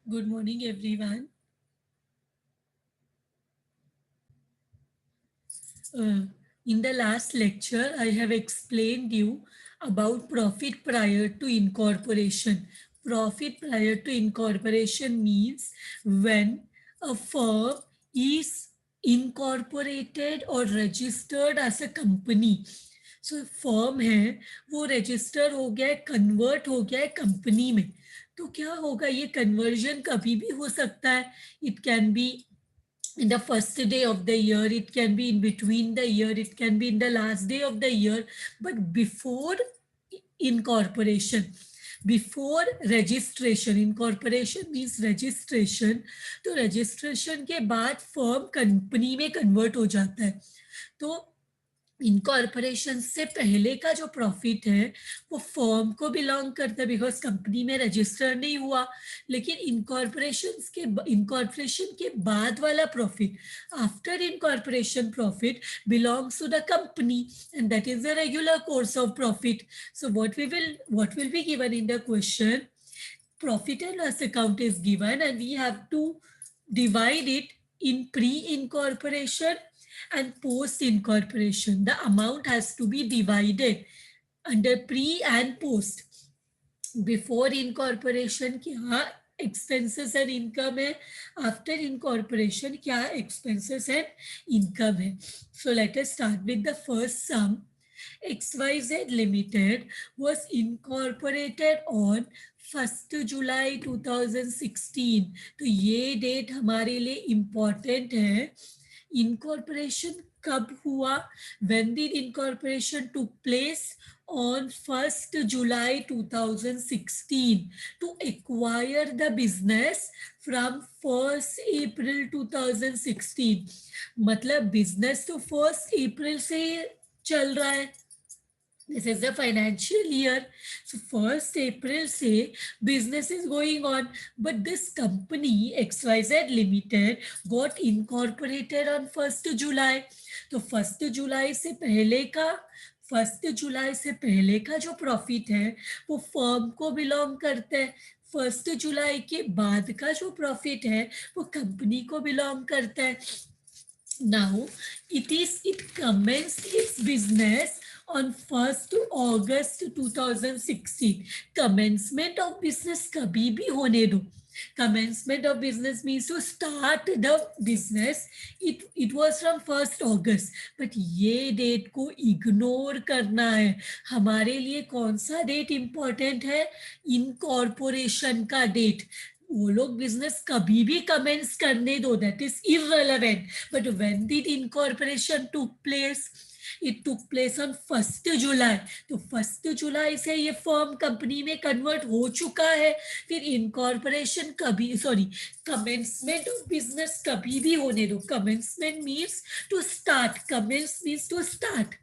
Good morning, everyone. In the last lecture, I have explained you about profit prior to incorporation. Profit prior to incorporation means when a firm is incorporated or registered as a company. So firm है वो register हो गया है, convert हो गया है company में. तो क्या होगा, ये कन्वर्जन कभी भी हो सकता है. It can be in the first day of the year, it can be in between the year, it can be in the last day of the year, but before incorporation, before registration. incorporation means registration. तो registration के बाद firm company में convert हो जाता है. तो incorporation से पहले का जो प्रॉफिट है वो फर्म को बिलोंग करता है बिकॉज कंपनी में रजिस्टर नहीं हुआ. लेकिन इनकॉर्पोरेशन के बाद वाला profit, after incorporation profit, belongs to the company and that is the regular course of profit. So what will be given in the question, profit and loss account is given and we have to divide it in pre-incorporation and post-incorporation. The amount has to be divided under pre and post. Before incorporation क्या expenses and income है, after incorporation क्या expenses and income है. So let us start with the first sum. XYZ Limited was incorporated on 1st July 2016. तो ये date हमारे लिए important है. Incorporation कब हुआ? When did incorporation took place? On 1st July 2016 to acquire the business from 1st April 2016. मतलब business तो 1st April से चल रहा है. This is the financial year. So 1st April say business is going on, but this company XYZ Limited got incorporated on 1st July. तो 1st July से पहले का 1st July से पहले का जो प्रॉफिट है वो फर्म को बिलोंग करता है. 1st July के बाद का जो प्रॉफिट है वो कंपनी को बिलोंग करता है. Now it commenced its business on 1st August 2016. Commencement of business कभी भी होने दो. Commencement of business means to start the business. It was from 1st August. But ये डेट को इग्नोर करना है. हमारे लिए कौन सा डेट इंपॉर्टेंट है? इनकॉर्पोरेशन का डेट. वो लोग बिजनेस कभी भी कमेंस करने दो, that is irrelevant. But when did incorporation took place? It took place on 1st जुलाई. तो 1st जुलाई से ये फर्म कंपनी में कन्वर्ट हो चुका है. फिर इनकॉर्पोरेशन कभी, सॉरी, कमेंसमेंट ऑफ बिजनेस कभी भी होने दो. Commencement means to start, commence means to start.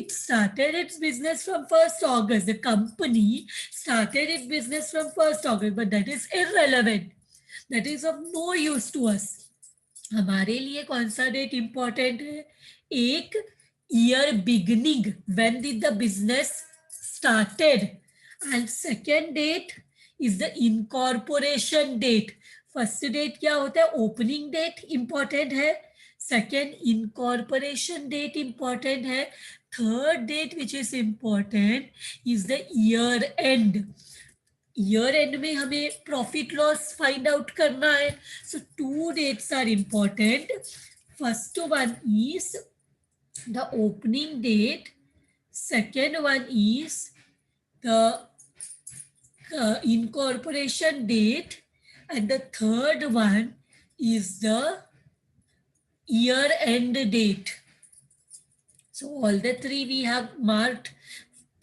It started its business from 1st August. The company started its business from 1st August, but that is irrelevant. That is of no use to us. हमारे लिए कौन सा date important है? एक, year beginning, when did the business started, and second date is the incorporation date. First date क्या होता है? Opening date important है. सेकेंड, इनकॉर्पोरेशन डेट इंपॉर्टेंट है. Third date which is important is the year end. Year end में हमें profit loss find out करना है. So two dates are important. First one is the opening date, second one is the incorporation date, and the third one is the year end date. So all the three we have marked.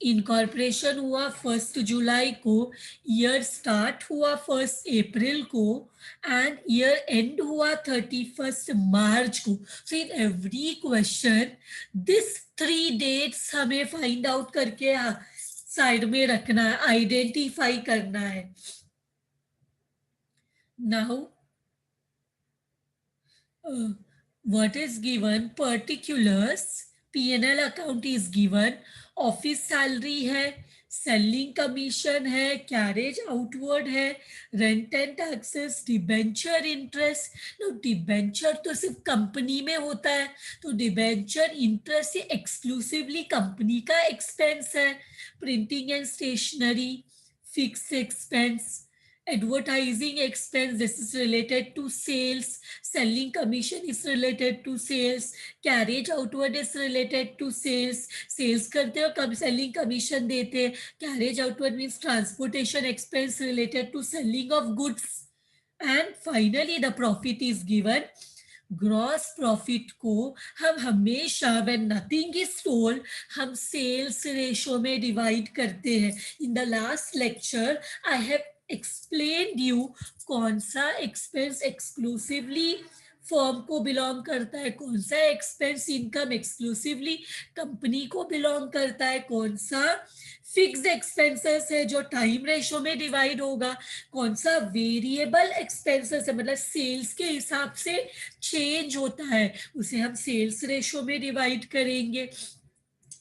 Incorporation हुआ 1st जुलाई को, year start हुआ 1st अप्रैल को, and year and हुआ 31st March को. So in every question this 3 dates हमें find out करके side में रखना है, आइडेंटिफाई करना है. Now what is given? Particulars, P&L account is given, office salary है, सेलिंग कमीशन है, कैरेज आउटवर्ड है, rent and taxes, debenture interest. तो डिबेंचर तो सिर्फ कंपनी में होता है, तो डिबेंचर इंटरेस्ट ये एक्सक्लूसिवली कंपनी का एक्सपेंस है। Printing and stationery, fix expense. Advertising expense, this is related to sales. Selling commission is related to sales. Carriage outward is related to sales. Sales करते हो कब selling commission देते हैं. Carriage outward means transportation expense related to selling of goods. And finally the profit is given. Gross profit को हम हमेशा when nothing is sold हम sales ratio में डिवाइड करते हैं. In the last lecture I have explained you कौन सा expense exclusively firm को बिलोंग करता है, कौन सा एक्सपेंस इनकम एक्सक्लूसिवली कंपनी को बिलोंग करता है, कौन सा फिक्स्ड एक्सपेंसेस है जो टाइम रेशो में डिवाइड होगा, कौन सा वेरिएबल एक्सपेंसेस है मतलब सेल्स के हिसाब से चेंज होता है उसे हम सेल्स रेशो में डिवाइड करेंगे.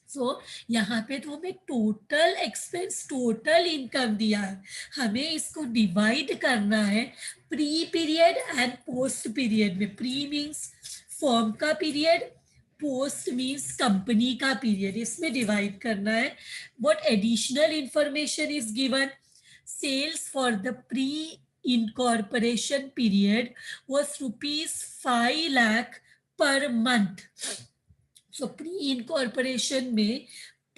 सो यहाँ पे तो हमें टोटल एक्सपेंस टोटल इनकम दिया है, हमें इसको डिवाइड करना है pre period and post period में. प्री मीन्स फर्म का पीरियड, पोस्ट मीन्स कंपनी का पीरियड, इसमें डिवाइड करना है. What additional information is given. Sales for the pre incorporation period was ₹5 lakh per month. So pre incorporation में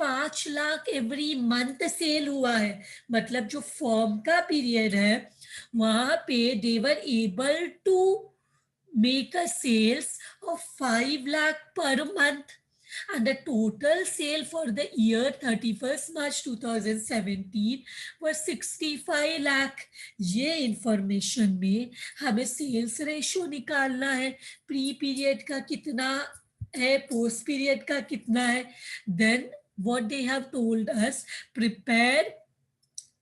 5 lakh every month cell हुआ है. मतलब जो फर्म का पीरियड है वहां पे they were able to make a sales of 5 lakh per month, and the total sale for the year 31st March 2017 was 65 lakh. ये इंफॉर्मेशन में हमें सेल्स रेशो निकालना है, प्री पीरियड का कितना है, पोस्ट पीरियड का कितना है. Then what they have told us, prepare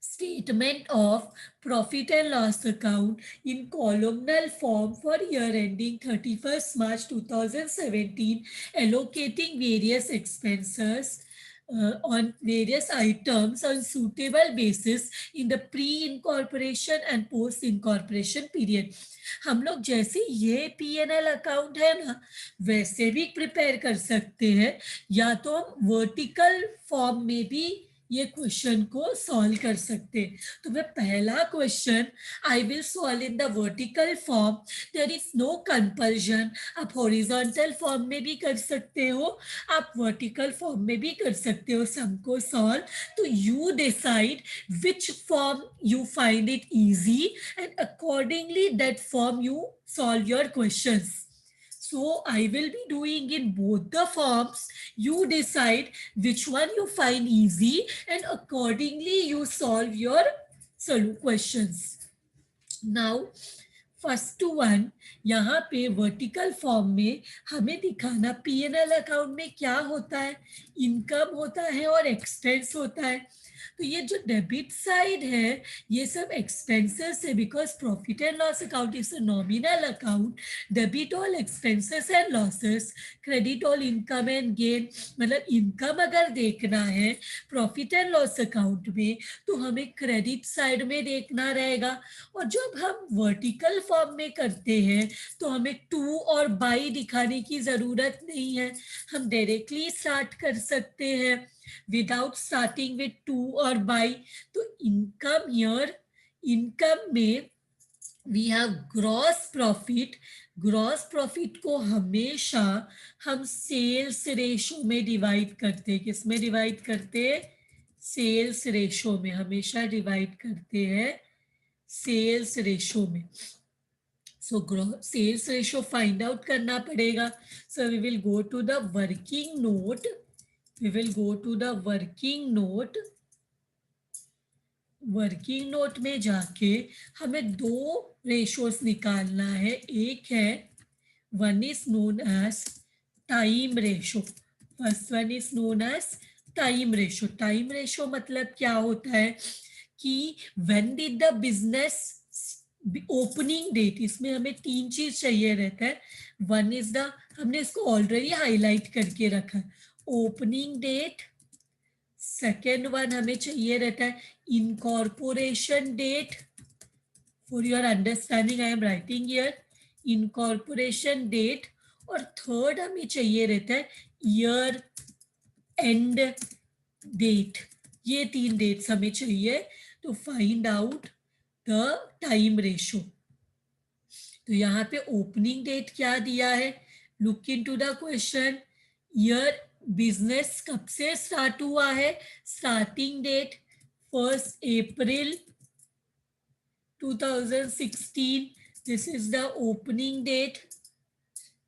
statement of profit and loss account in columnar form for year ending 31st March 2017, allocating various expenses on various items on suitable basis in the pre-incorporation and post-incorporation period. हम लोग जैसे ये P&L account है ना वैसे भी prepare कर सकते हैं, या तो हम वर्टिकल फॉर्म में भी ये क्वेश्चन को सॉल्व कर सकते. तो मैं पहला question I will solve in the vertical form. There is no compulsion, आप हॉरिजॉन्टल फॉर्म में भी कर सकते हो, आप वर्टिकल फॉर्म में भी कर सकते हो सम को सॉल्व. तो you decide which form you find it easy and accordingly that form you solve your questions. So I will be doing in both the forms. You decide which one you find easy and accordingly you solve your questions. Now first one, यहाँ पे vertical form में हमें दिखाना P&L account में क्या होता है, income होता है और एक्सपेंस होता है. तो ये जो डेबिट साइड है ये सब एक्सपेंसेस है, because profit and loss account is a nominal account. Debit all expenses and losses, credit all income and gain. मतलब इनकम अगर देखना है प्रॉफिट एंड लॉस अकाउंट में तो हमें क्रेडिट साइड में देखना रहेगा. और जब हम वर्टिकल फॉर्म में करते हैं तो हमें टू और बाई दिखाने की जरूरत नहीं है, हम डायरेक्टली स्टार्ट कर सकते हैं विदाउट स्टार्टिंग विद टू और बाई. तो इनकम हियर, इनकम में we have gross profit. Gross profit को हमेशा हम सेल्स रेशो में डिवाइड करते हैं. किस में डिवाइड करते हैं? सेल्स रेशो में हमेशा डिवाइड करते हैं, सेल्स रेशो में. So sales ratio find out करना पड़ेगा. So we will go to the working note. We will go to the working note. Working note में जाके हमें दो रेशोस निकालना है. एक है one is known as time ratio. First one is known as time ratio. Time ratio मतलब क्या होता है कि when did the business opening date, इसमें हमें तीन चीज चाहिए रहता है. वन इज द, हमने इसको ऑलरेडी हाईलाइट करके रखा है, ओपनिंग डेट, सेकेंड वन हमें चाहिए रहता है incorporation date. For your understanding I am writing here incorporation date. और थर्ड हमें चाहिए रहता है ईयर एंड डेट. ये 3 डेट्स हमें चाहिए तो find out the time ratio. तो यहाँ पे ओपनिंग डेट क्या दिया है, look into the question. Year business कब से स्टार्ट हुआ है, starting date 1 April 2016. This is the opening date.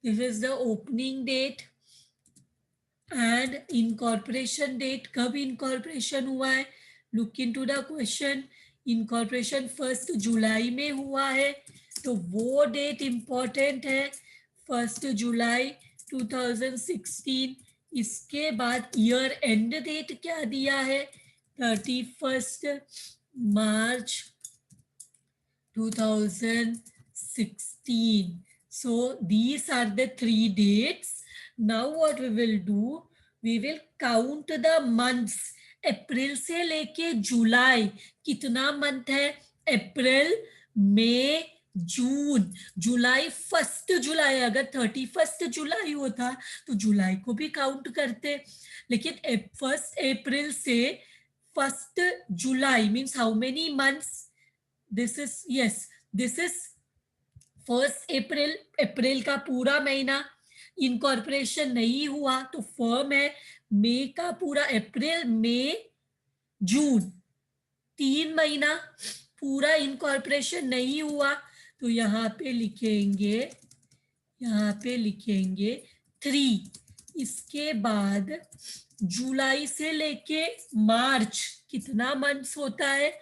This is the opening date. And incorporation date, कब incorporation हुआ है, look into the question. incorporation 1 जुलाई में हुआ है तो वो डेट इंपॉर्टेंट है, 1 जुलाई 2016. इसके बाद ईयर एंड डेट क्या दिया है, 31 मार्च 2016. So these are the 3 dates. Now what we will do, we will count the months. अप्रैल से लेके जुलाई कितना मंथ है, अप्रैल मई जून. जुलाई 1 जुलाई, अगर 31 जुलाई होता तो जुलाई को भी काउंट करते, लेकिन 1 अप्रैल से 1 July means how many months, this is yes this is 1 April, April का पूरा महीना. इनकॉर्पोरेशन नहीं हुआ तो फर्म है मई का पूरा, अप्रैल मई जून 3 महीना पूरा इनकॉर्पोरेशन नहीं हुआ तो यहाँ पे लिखेंगे 3. इसके बाद जुलाई से लेके मार्च कितना मंथ्स होता है,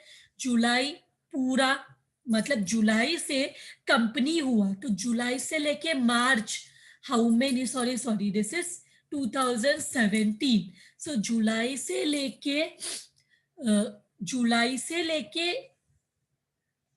जुलाई पूरा, मतलब जुलाई से कंपनी हुआ तो जुलाई से लेके March, how many, sorry this is 2017. So July से लेके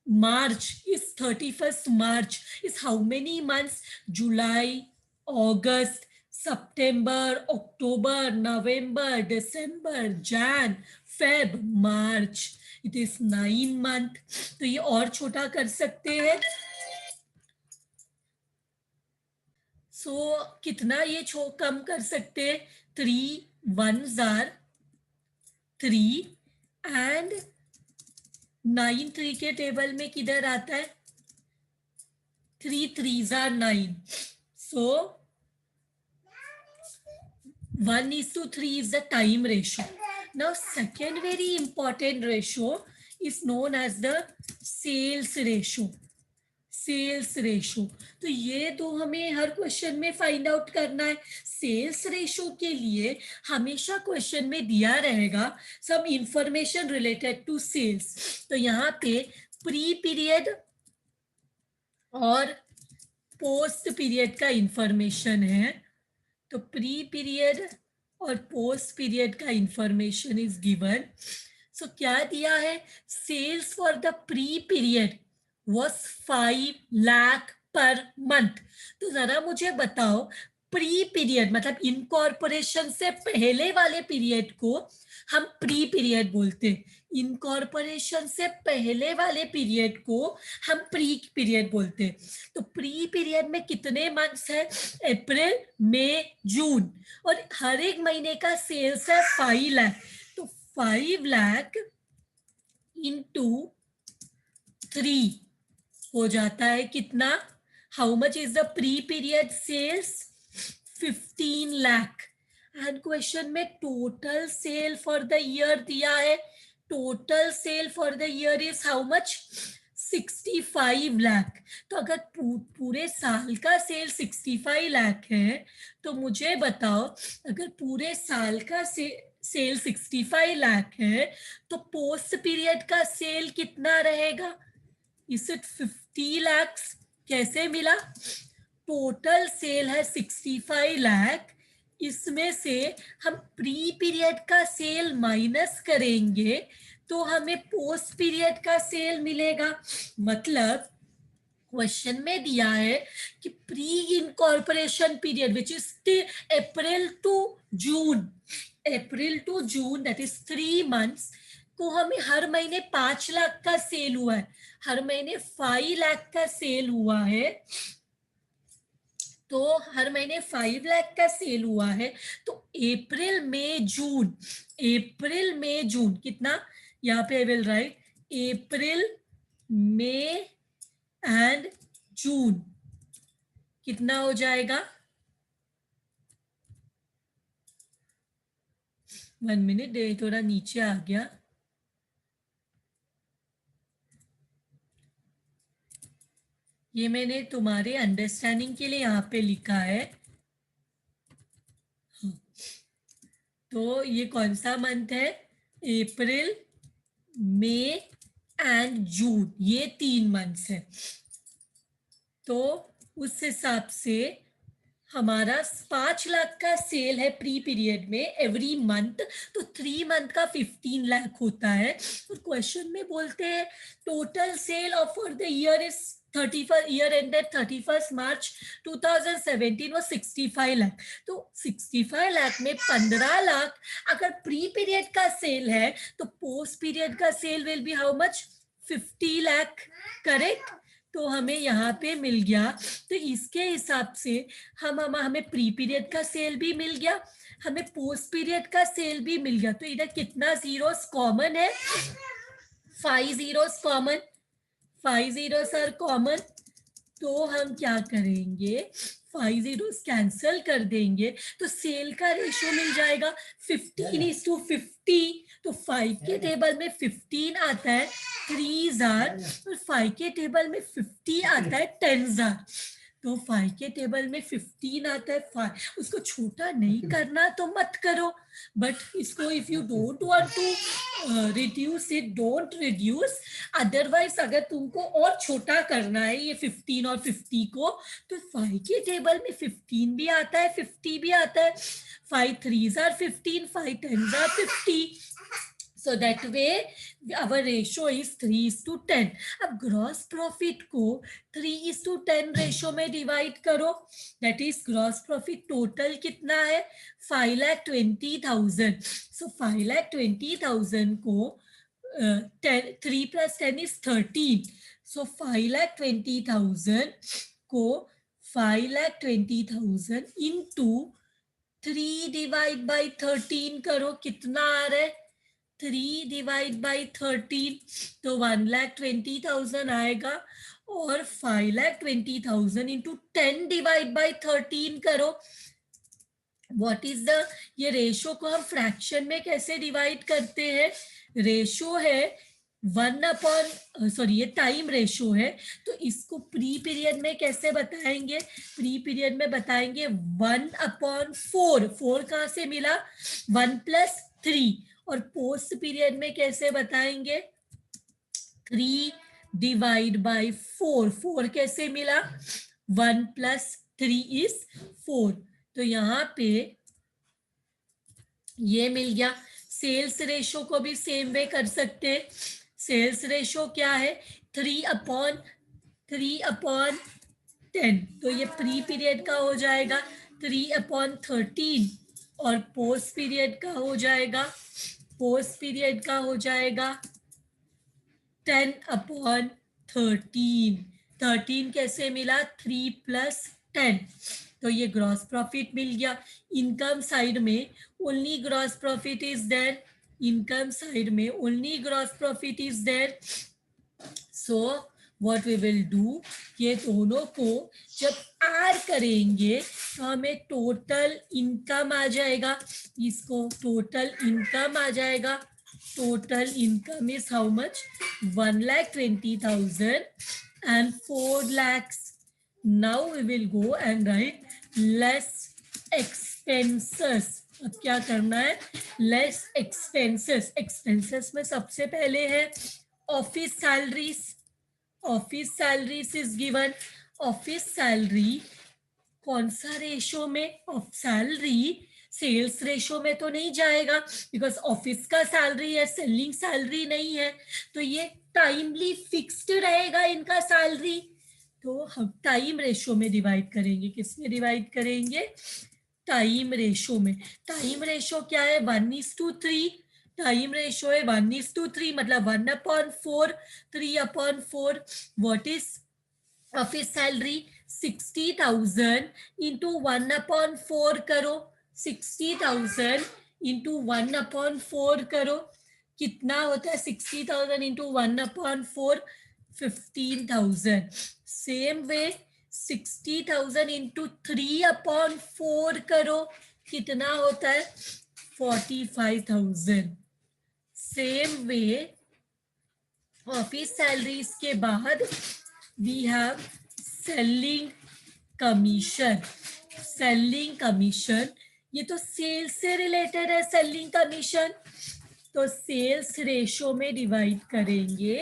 March is 31 March is how many months, July, August, September, October, November, December, Jan, Feb, March. It is 9 month. तो ये और छोटा कर सकते हैं. सो कितना ये कम कर सकते हैं, 3 1s are 3 एंड 9 3 के टेबल में किधर आता है, 3 3s are 9. So 1:3 is the time ratio. Now second very important ratio is known as the sales ratio. Sales ratio. तो ये दो हमें हर क्वेश्चन में फाइंड आउट करना है. सेल्स रेशो के लिए हमेशा क्वेश्चन में दिया रहेगा some information related to sales. तो यहाँ पे प्री पीरियड और पोस्ट पीरियड का इंफॉर्मेशन है. तो प्री पीरियड और पोस्ट पीरियड का इंफॉर्मेशन इज गिवन. सो क्या दिया है, sales for the pre period was 5 lakh per month. तो जरा मुझे बताओ, प्री पीरियड मतलब इनकॉर्पोरेशन से पहले वाले पीरियड को हम प्री पीरियड बोलते, इनकॉर्पोरेशन से पहले वाले पीरियड को हम प्री पीरियड बोलते. तो प्री पीरियड में कितने मंथ्स है, अप्रैल मई जून, और हर एक महीने का सेल्स है 5 लाख. तो 5 लाख इंटू 3 हो जाता है कितना, how much is the pre period sales, 15 lakh. And question में total sale for the year दिया है, total sale for the year is how much, 65 lakh. तो अगर पूरे साल का सेल 65 लाख है तो मुझे बताओ, अगर पूरे साल का सेल 65 लाख है तो पोस्ट पीरियड का सेल कितना रहेगा, इज इट 50 लाख. कैसे मिला, टोटल सेल है 65 लाख, इसमें से हम प्री पीरियड का सेल माइनस करेंगे तो हमें पोस्ट पीरियड का सेल मिलेगा. मतलब क्वेश्चन में दिया है कि pre incorporation period which is April to June, April to June that is 3 months को हमें हर महीने 5 लाख का सेल हुआ है, हर महीने 5 लाख का सेल हुआ है, तो हर महीने 5 लाख का सेल हुआ है। तो अप्रैल मई जून, अप्रैल मई जून कितना, यहाँ पे I will write April May and June कितना हो जाएगा, 1 मिनट थोड़ा नीचे आ गया, ये मैंने तुम्हारे अंडरस्टैंडिंग के लिए यहाँ पे लिखा है। हाँ, तो ये कौन सा मंथ है, अप्रैल मई एंड जून, ये 3 मंथ्स है। तो उस हिसाब से हमारा 5 लाख का सेल है प्री पीरियड में एवरी मंथ, तो 3 मंथ का 15 लाख होता है। और क्वेश्चन में बोलते हैं total sale of for the year is 31 year ended 31 मार्च 2017 वो 65 लाख। तो 65 लाख में 15 लाख अगर प्री पीरियड का सेल है तो पोस्ट पीरियड का sale will be how much, 50 lakh, correct. तो हमें यहाँ पे मिल गया। तो इसके हिसाब से हमें प्री पीरियड का सेल भी मिल गया, हमें पोस्ट पीरियड का सेल भी मिल गया। तो इधर कितना जीरोस कॉमन है, 5 zeros common, 5 zeros are common. तो हम क्या करेंगे, 5 जीरोस कैंसल कर देंगे तो सेल का रेशो मिल जाएगा 15:50। तो 5 के टेबल में 15 आता है, 3 जार, और 5 के टेबल में 50 आता है, 10 जार। तो 5 के टेबल में 15 आता है, 5 उसको छोटा नहीं करना तो मत करो, बट इसको if you don't want to reduce it don't reduce, otherwise अगर तुमको और छोटा करना है ये 15 और 50 को, तो 5 के टेबल में 15 भी आता है, 50 भी आता है, 5 3s are 15, 5 10s are 50. So that way our ratio is 3:10. अब ग्रॉस प्रॉफिट को 3:10 रेशो में डिवाइड करो, that is gross profit total कितना है 5,20,000। सो 5,20,000 को 3 + 10 is 13। सो 5,20,000 को 5,20,000 इंटू 3/13 करो, कितना आ रहा है 3/13, तो 1,20,000 आएगा। और 5,20,000 इंटू 10/13 करो, व्हाट इज द, ये रेशो को हम फ्रैक्शन में कैसे डिवाइड करते हैं, रेशो है 1/, ये टाइम रेशो है, तो इसको प्री पीरियड में कैसे बताएंगे, प्री पीरियड में बताएंगे 1/4, 4 कहाँ से मिला 1 + 3, और पोस्ट पीरियड में कैसे बताएंगे 3/4, 4 कैसे मिला 1 + 3 is 4। तो यहाँ पे ये मिल गया। सेल्स रेशो को भी सेम वे कर सकते हैं, सेल्स रेशो क्या है 3/10, तो ये प्री पीरियड का हो जाएगा 3/13, और पोस्ट पीरियड का हो जाएगा, पोस्ट पीरियड का हो जाएगा 10/13। 13 कैसे मिला 3 + 10, तो ये ग्रॉस प्रॉफिट मिल गया। इनकम साइड में only gross profit is there, income side में only gross profit is there. So what we will do, ये दोनों को जब ऐड करेंगे तो हमें टोटल इनकम आ जाएगा, इसको टोटल इनकम आ जाएगा। Total income is how much 1,20,000 and 4 lakhs. Now we will go and write less expenses. अब क्या करना है, लेस एक्सपेंसेस। एक्सपेंसेस में सबसे पहले है office salaries, office salaries is given. Office salary कौन सा रेशो में, ऑफ सैलरी सेल्स रेशो में तो नहीं जाएगा, बिकॉज ऑफिस का सैलरी है, सेलिंग सैलरी नहीं है, तो ये टाइमली फिक्स्ड रहेगा इनका सैलरी। तो हम टाइम रेशो में डिवाइड करेंगे, किसमें डिवाइड करेंगे टाइम रेशो में। टाइम रेशो क्या है? 1:3। टाइम रेशो है 1:3, मतलब 1/4, 3/4। What is office salary? 60,000 into 1/4 करो। 60,000 इंटू 1/4 करो, कितना होता है? 60,000 इंटू 1/4, 15,000। सेम वे 60,000 इंटू 3/4 करो, कितना होता है? 45,000। सेम वे ऑफिस सैलरीज के बाद we have selling commission. Selling commission, ये तो सेल्स से रिलेटेड है। सेलिंग कमीशन तो सेल्स रेशो में डिवाइड करेंगे।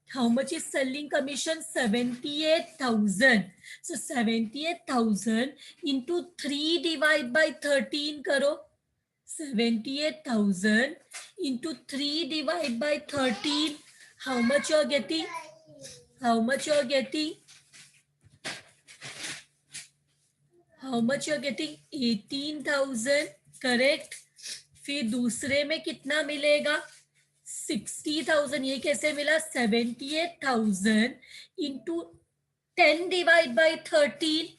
How much is selling commission? 78,000। So 78,000 into 3 divide by 13 करो। 78,000 into 3 divided by 13. How much you are getting? How much you are getting? How much you are getting? 18,000. Correct. फिर दूसरे में कितना मिलेगा? 60,000। ये कैसे मिला? 78,000 इंटू 10 डिवाइड बाई 13।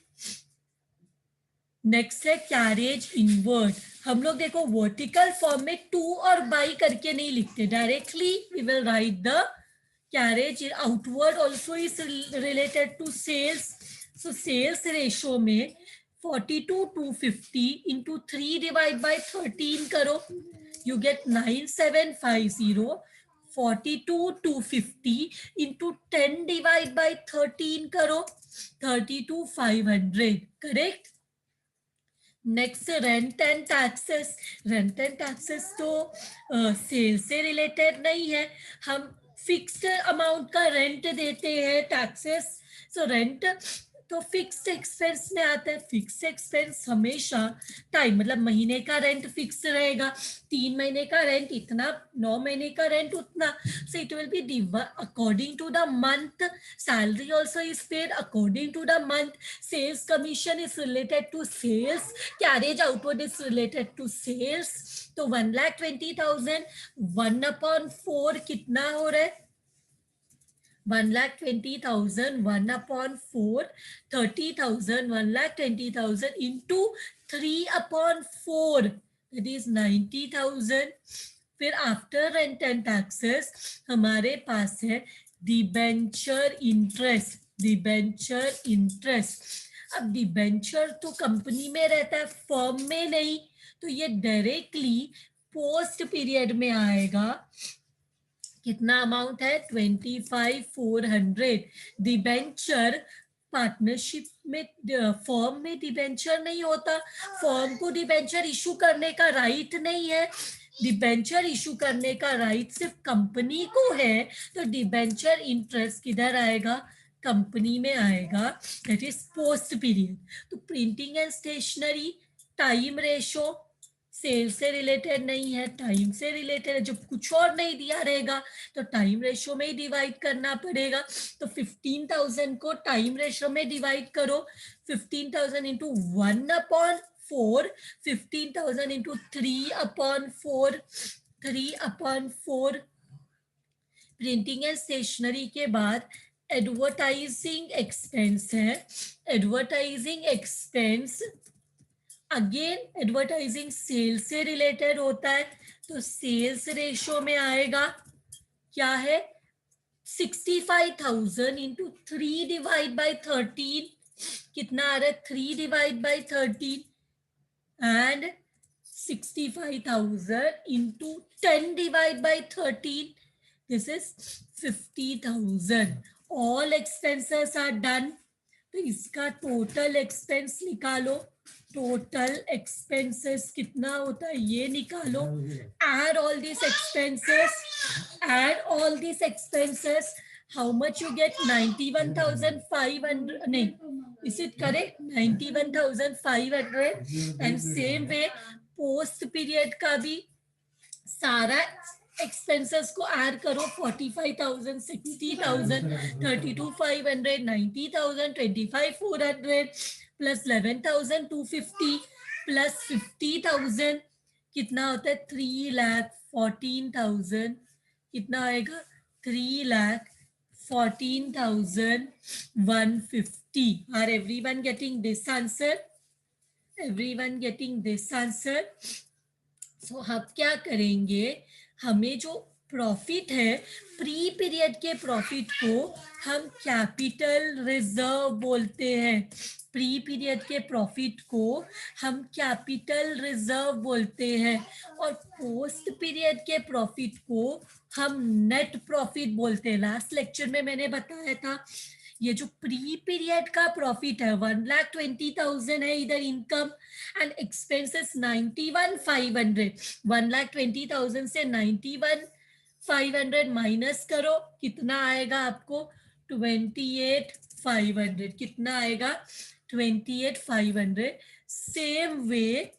नेक्स्ट है कैरेज इनवर्ट। हम लोग देखो वर्टिकल फॉर्म में टू और बाई करके नहीं लिखते, directly we will write the carriage outward also is related to sales. So sales ratio में 42,250 इंटू 3 डिवाइड बाई 13 करो, you get 9750। 42,250 into 10 divide by 13 करो, 32,500। Correct. Next rent and taxes. Rent and taxes तो sale से related नहीं है, हम fixed amount का rent देते हैं। टैक्सेस, सो रेंट तो फिक्स्ड एक्सपेंस में आता है। फिक्स्ड एक्सपेंस हमेशा टाइम, मतलब महीने का रेंट फिक्स रहेगा। 3 महीने का रेंट इतना, 9 महीने का रेंट उतना। So it will be according to the month. Salary also is paid according to the month. Sales commission is related to sales, carriage outward is related to sales. तो 1,20,000 1/4 कितना हो रहा है? 1,20,000 1/4, 30,000 1,20,000 into 3/4, that is 90,000। फिर after rent and taxes हमारे पास है debenture interest. Debenture interest, अब debenture तो कंपनी में रहता है, फर्म में नहीं, तो ये डायरेक्टली पोस्ट पीरियड में आएगा। कितना अमाउंट है? 25,400। डिबेंचर पार्टनरशिप में, फर्म में डिबेंचर नहीं होता। फर्म को डिबेंचर इशू करने का राइट नहीं है। डिबेंचर इशू करने का राइट सिर्फ कंपनी को है। तो डिबेंचर इंटरेस्ट किधर आएगा? कंपनी में आएगा, दैट इज पोस्ट पीरियड। तो printing and stationery time ratio sale से रिलेटेड नहीं है, टाइम से रिलेटेड है। जब कुछ और नहीं दिया रहेगा तो टाइम रेशो में ही डिवाइड करना पड़ेगा। तो 15,000 को टाइम रेशो में डिवाइड करो। 15,000 into 1/4, 15,000 into 3/4, 3/4। Printing and stationery के बाद एडवर्टाइजिंग एक्सपेंस है। Advertising expense again advertising sales से रिलेटेड होता है, तो सेल्स रेशो में आएगा। क्या है? 65,000 इंटू 3 डिवाइड बाई 13, कितना आ रहा है? 3 divide by 13 and 65,000 into 10 divide by 13, this is 50,000। All expenses are done. तो इसका टोटल एक्सपेंस निकालो। टोटल एक्सपेंसेस कितना होता है ये निकालो। Add all this expenses, add all this expenses, how much you get? 91,500, नहीं, is it correct? 91,500। And same way post period का भी सारा एक्सपेंसेस को ऐड करो। 45,000, 60,000, 32,500, 90,000, 25,400 प्लस 11,250 प्लस 50,000 कितना होता है 3,14,000 कितना आएगा 3,14,150. Are everyone getting this answer? Everyone getting this answer? So हम क्या करेंगे, हमें जो प्रॉफिट है प्री पीरियड के प्रॉफिट को हम कैपिटल रिजर्व बोलते हैं. प्री पीरियड के प्रॉफिट को हम कैपिटल रिजर्व बोलते हैं और पोस्ट पीरियड के प्रॉफिट को हम नेट प्रॉफिट बोलते हैं. लास्ट लेक्चर में मैंने बताया था ये जो प्री पीरियड का प्रॉफिट है 1,20,000 है इधर इनकम एंड एक्सपेंसेस 91,500. 1,20,000 से 91,500 माइनस करो कितना आएगा आपको 28,500. कितना आएगा 28,500. सेम वे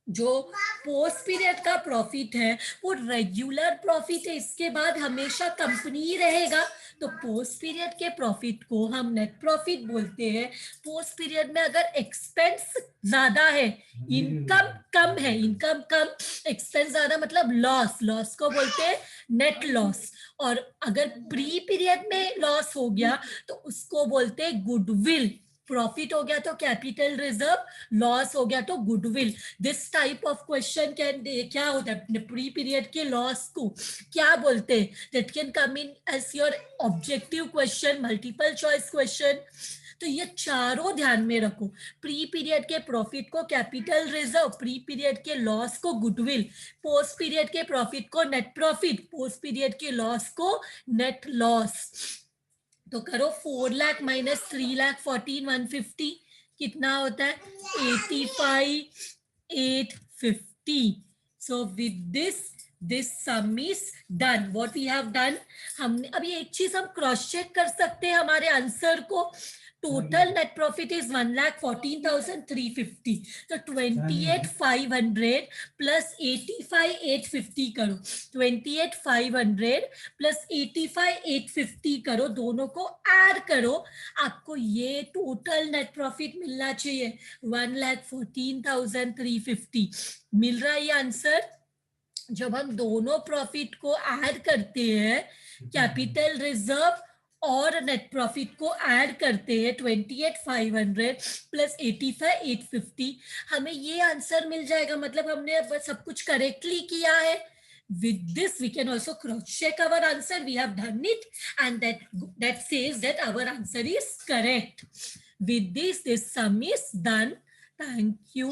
जो पोस्ट पीरियड का प्रॉफिट है वो रेगुलर प्रॉफिट है, इसके बाद हमेशा कंपनी ही रहेगा. तो पोस्ट पीरियड के प्रॉफिट को हम नेट प्रॉफिट बोलते हैं. पोस्ट पीरियड में अगर एक्सपेंस ज्यादा है, इनकम कम है, इनकम कम एक्सपेंस ज्यादा मतलब लॉस, लॉस को बोलते हैं नेट लॉस. और अगर प्री पीरियड में लॉस हो गया तो उसको बोलते हैं गुडविल. प्रॉफिट हो गया तो कैपिटल रिजर्व, लॉस हो गया तो goodwill. This type of question can क्या होता है प्री पीरियड के लॉस को क्या बोलते हैं, that can come in as your objective question, multiple choice question. तो ये चारों ध्यान में रखो. प्री पीरियड के प्रॉफिट को कैपिटल रिजर्व, प्री पीरियड के लॉस को गुडविल, पोस्ट पीरियड के प्रॉफिट को नेट प्रॉफिट, पोस्ट पीरियड के लॉस को नेट लॉस. तो करो 4 लाख माइनस 3,14,150 कितना होता है 85,850. So with this sum is done. What we have done, हमने अभी एक चीज हम क्रॉस चेक कर सकते हैं हमारे आंसर को. Total net profit is 1,14,350. तो 28,500 प्लस 85,850 करो. 28,500 प्लस 85,850 करो, दोनों को ऐड करो, आपको ये टोटल नेट प्रॉफिट मिलना चाहिए 1,14,350. मिल रहा है ये आंसर. जब हम दोनों प्रॉफिट को ऐड करते हैं, कैपिटल रिजर्व और नेट प्रॉफिट को ऐड करते हैं 28,500 प्लस 85,850, हमें ये आंसर मिल जाएगा. मतलब हमने सब कुछ करेक्टली किया है. With this we can also cross check our answer. We have done it and that says that our answer is correct. With this sum is done. Thank you.